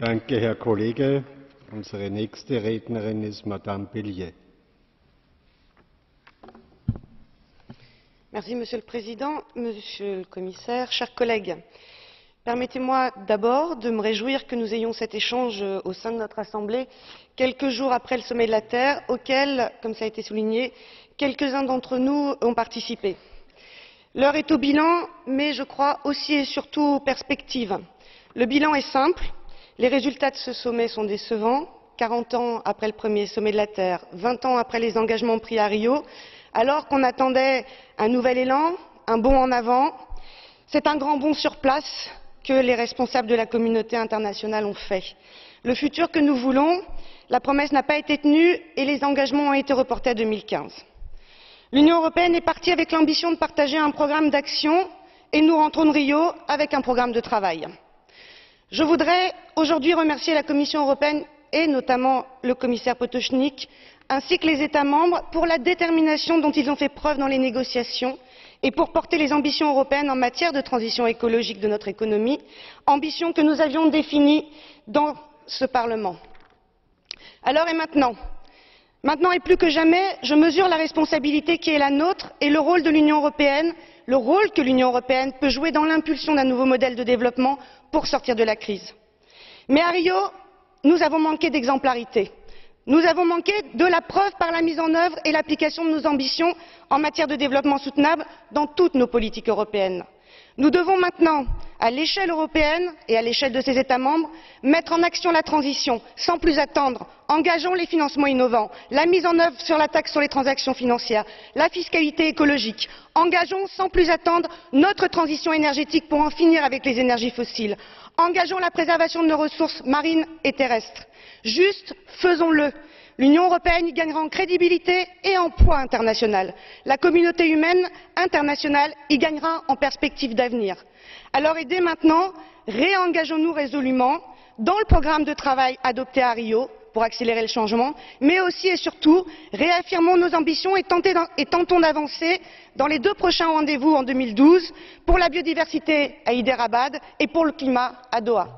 Danke, Herr Kollege. Unsere nächste Rednerin ist Madame Bélier. Merci, Monsieur le Président, Monsieur le Commissaire, chers collègues. Permettez-moi d'abord de me réjouir que nous ayons cet échange au sein de notre Assemblée quelques jours après le sommet de la Terre, auquel, comme cela a été souligné, quelques-uns d'entre nous ont participé. L'heure est au bilan, mais je crois aussi et surtout aux perspectives. Le bilan est simple. Les résultats de ce sommet sont décevants. 40 ans après le premier sommet de la Terre, 20 ans après les engagements pris à Rio, alors qu'on attendait un nouvel élan, un bond en avant, c'est un grand bond sur place que les responsables de la communauté internationale ont fait. Le futur que nous voulons, la promesse n'a pas été tenue et les engagements ont été reportés à 2015. L'Union européenne est partie avec l'ambition de partager un programme d'action et nous rentrons de Rio avec un programme de travail. Je voudrais aujourd'hui remercier la Commission européenne et notamment le commissaire Potočnik, ainsi que les États membres pour la détermination dont ils ont fait preuve dans les négociations et pour porter les ambitions européennes en matière de transition écologique de notre économie, ambitions que nous avions définies dans ce Parlement. Alors et maintenant? Maintenant et plus que jamais, je mesure la responsabilité qui est la nôtre et le rôle de l'Union européenne, le rôle que l'Union européenne peut jouer dans l'impulsion d'un nouveau modèle de développement pour sortir de la crise. Mais à Rio, nous avons manqué d'exemplarité. Nous avons manqué de la preuve par la mise en œuvre et l'application de nos ambitions en matière de développement soutenable dans toutes nos politiques européennes. Nous devons maintenant, à l'échelle européenne et à l'échelle de ses États membres, mettre en action la transition, sans plus attendre. Engageons les financements innovants, la mise en œuvre sur la taxe sur les transactions financières, la fiscalité écologique. Engageons sans plus attendre notre transition énergétique pour en finir avec les énergies fossiles. Engageons la préservation de nos ressources marines et terrestres. Juste, faisons-le. L'Union européenne y gagnera en crédibilité et en poids international. La communauté humaine internationale y gagnera en perspective d'avenir. Alors et dès maintenant, réengageons-nous résolument dans le programme de travail adopté à Rio pour accélérer le changement, mais aussi et surtout réaffirmons nos ambitions et tentons d'avancer dans les 2 prochains rendez-vous en 2012 pour la biodiversité à Hyderabad et pour le climat à Doha.